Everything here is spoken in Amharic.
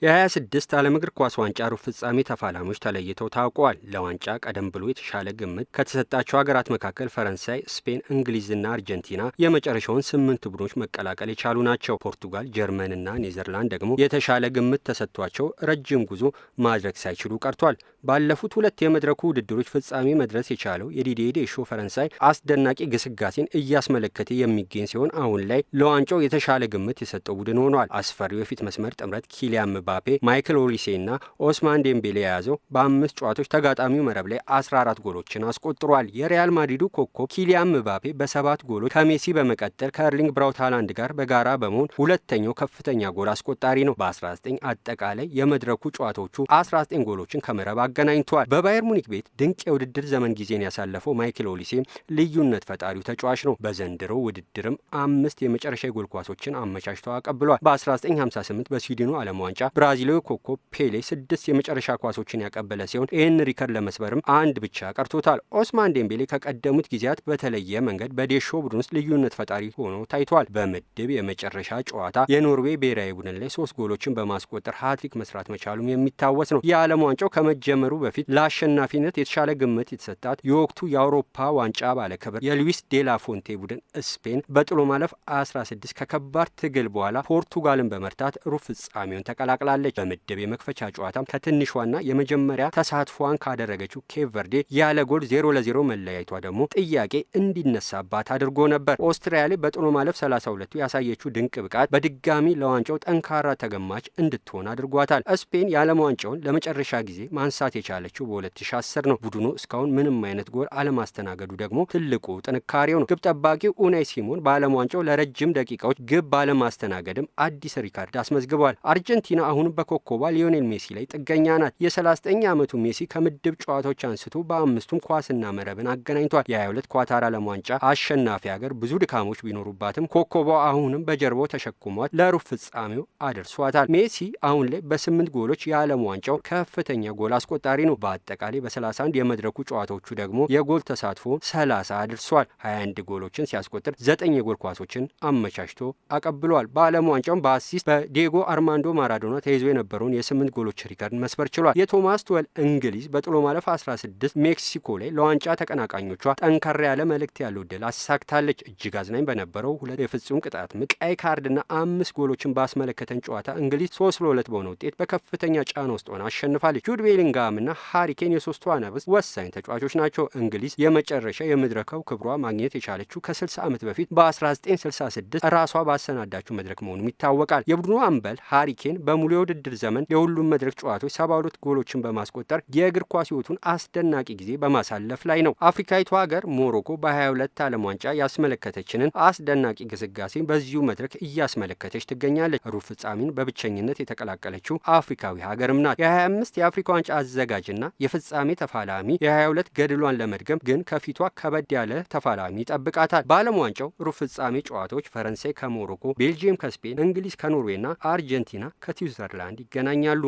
የ26 ዓለም እግር ኳስ ዋንጫ ሩብ ፍጻሜ ተፋላሚዎች ተለይተው ታውቀዋል። ለዋንጫ ቀደም ብሎ የተሻለ ግምት ከተሰጣቸው ሀገራት መካከል ፈረንሳይ፣ ስፔን፣ እንግሊዝና አርጀንቲና የመጨረሻውን 8 ቡድኖች መቀላቀል የቻሉ ናቸው። ፖርቱጋል፣ ጀርመንና ኔዘርላንድ ደግሞ የተሻለ ግምት ተሰጥቷቸው ረጅም ጉዞ ማድረግ ሳይችሉ ቀርቷል። ባለፉት ሁለት የመድረኩ ውድድሮች ፍጻሜ መድረስ የቻለው የዲዲዬ ዴሾ ፈረንሳይ አስደናቂ ግስጋሴን እያስመለከተ የሚገኝ ሲሆን አሁን ላይ ለዋንጫው የተሻለ ግምት የሰጠው ቡድን ሆኗል። አስፈሪው የፊት መስመር ጥምረት ኪሊያን ምባፔ፣ ማይክል ኦሊሴና ኦስማን ዴምቤሌ የያዘው በ5 ጨዋታዎች ተጋጣሚው መረብ ላይ 14 ጎሎችን አስቆጥሯል። የሪያል ማድሪዱ ኮከብ ኪሊያን ምባፔ በ7 ጎሎች ከሜሲ በመቀጠል ከኤርሊንግ ብራውት ሃላንድ ጋር በጋራ በመሆን ሁለተኛው ከፍተኛ ጎል አስቆጣሪ ነው። በ19 አጠቃላይ የመድረኩ ጨዋታዎቹ 19 ጎሎችን ከመረብ አገናኝቷል። በባየር ሙኒክ ቤት ድንቅ የውድድር ዘመን ጊዜን ያሳለፈው ማይክል ኦሊሴ ልዩነት ፈጣሪው ተጫዋች ነው። በዘንድሮው ውድድርም 5 የመጨረሻ የጎል ኳሶችን አመቻችተው አቀብሏል። በ1958 በስዊድኑ ዓለም ዋንጫ ብራዚላዊ ኮከብ ፔሌ 6 የመጨረሻ ኳሶችን ያቀበለ ሲሆን ይህን ሪከርድ ለመስበርም አንድ ብቻ ቀርቶታል። ኦስማን ዴምቤሌ ከቀደሙት ጊዜያት በተለየ መንገድ በዴሾ ቡድን ውስጥ ልዩነት ፈጣሪ ሆኖ ታይቷል። በምድብ የመጨረሻ ጨዋታ የኖርዌይ ብሔራዊ ቡድን ላይ 3 ጎሎችን በማስቆጠር ሃትሪክ መስራት መቻሉም የሚታወስ ነው። የዓለም ዋንጫው ከመጀመሩ በፊት ለአሸናፊነት የተሻለ ግምት የተሰጣት የወቅቱ የአውሮፓ ዋንጫ ባለክብር የሉዊስ ዴላ ፎንቴ ቡድን ስፔን በጥሎ ማለፍ 16 ከከባድ ትግል በኋላ ፖርቱጋልን በመርታት ሩብ ፍጻሜውን ተቀላቅላለች። በምድብ የመክፈቻ ጨዋታም ከትንሿና የመጀመሪያ ተሳትፏን ካደረገችው ኬፕ ቨርዴ ያለ ጎል 0-0 መለያየቷ ደግሞ ጥያቄ እንዲነሳባት አድርጎ ነበር። ኦስትሪያ ላይ በጥሎ ማለፍ 32ቱ ያሳየችው ድንቅ ብቃት በድጋሚ ለዋንጫው ጠንካራ ተገማች እንድትሆን አድርጓታል። ስፔን የዓለም ዋንጫውን ለመጨረሻ ጊዜ ማንሳት የቻለችው በ2010 ነው። ቡድኑ እስካሁን ምንም አይነት ጎል አለማስተናገዱ ደግሞ ትልቁ ጥንካሬው ነው። ግብ ጠባቂው ኡናይ ሲሞን በዓለም ዋንጫው ለረጅም ደቂቃዎች ግብ ባለማስተናገድም አዲስ ሪካርድ አስመዝግቧል። አርጀንቲና አሁንም በኮከቧ ሊዮኔል ሜሲ ላይ ጥገኛ ናት። የ39 ዓመቱ ሜሲ ከምድብ ጨዋታዎች አንስቶ በአምስቱም ኳስና መረብን አገናኝቷል። የ22 ኳታር ዓለም ዋንጫ አሸናፊ ሀገር ብዙ ድካሞች ቢኖሩባትም ኮከቧ አሁንም በጀርባው ተሸክሟት ለሩብ ፍጻሜው አድርሷታል። ሜሲ አሁን ላይ በ8 ጎሎች የዓለም ዋንጫው ከፍተኛ ጎል አስቆጣሪ ነው። በአጠቃላይ በ31 የመድረኩ ጨዋታዎቹ ደግሞ የጎል ተሳትፎ 30 አድርሷል። 21 ጎሎችን ሲያስቆጥር 9 የጎል ኳሶችን አመቻችቶ አቀብሏል። በዓለም ዋንጫውም በአሲስት በዲዬጎ አርማንዶ ማራዶና ተይዞ የነበረውን የ8 ጎሎች ሪከርድ መስበር ችሏል። የቶማስ ቱኸል እንግሊዝ በጥሎ ማለፍ 16 ሜክሲኮ ላይ ለዋንጫ ተቀናቃኞቿ ጠንከር ያለ መልእክት ያለው ድል አሳክታለች። እጅግ አዝናኝ በነበረው 2 የፍጹም ቅጣት ምት፣ ቀይ ካርድና 5 ጎሎችን ባስመለከተን ጨዋታ እንግሊዝ 3-2 በሆነ ውጤት በከፍተኛ ጫና ውስጥ ሆና አሸንፋለች። ጁድ ቤሊንግሃምና ሃሪ ኬን የሶስቱ አናብስት ወሳኝ ተጫዋቾች ናቸው። እንግሊዝ የመጨረሻ የመድረካው ክብሯ ማግኘት የቻለችው ከ60 ዓመት በፊት በ1966 ራሷ ባሰናዳችው መድረክ መሆኑም ይታወቃል። የቡድኑ አምበል ሃሪ ኬን በሙሉ የውድድር ዘመን የሁሉም መድረክ ጨዋታዎች 72 ጎሎችን በማስቆጠር የእግር ኳስ ሕይወቱን አስደናቂ ጊዜ በማሳለፍ ላይ ነው። አፍሪካዊቷ ሀገር ሞሮኮ በ22 ዓለም ዋንጫ ያስመለከተችንን አስደናቂ ግስጋሴ በዚሁ መድረክ እያስመለከተች ትገኛለች። ሩብ ፍጻሜን በብቸኝነት የተቀላቀለችው አፍሪካዊ ሀገርም ናት። የ25 የአፍሪካ ዋንጫ አዘጋጅና የፍጻሜ ተፋላሚ የ22 ገድሏን ለመድገም ግን ከፊቷ ከበድ ያለ ተፋላሚ ይጠብቃታል። በዓለም ዋንጫው ሩብ ፍጻሜ ጨዋታዎች ፈረንሳይ ከሞሮኮ፣ ቤልጂየም ከስፔን፣ እንግሊዝ ከኖርዌይና አርጀንቲና ከስዊዘርላንድ ይገናኛሉ።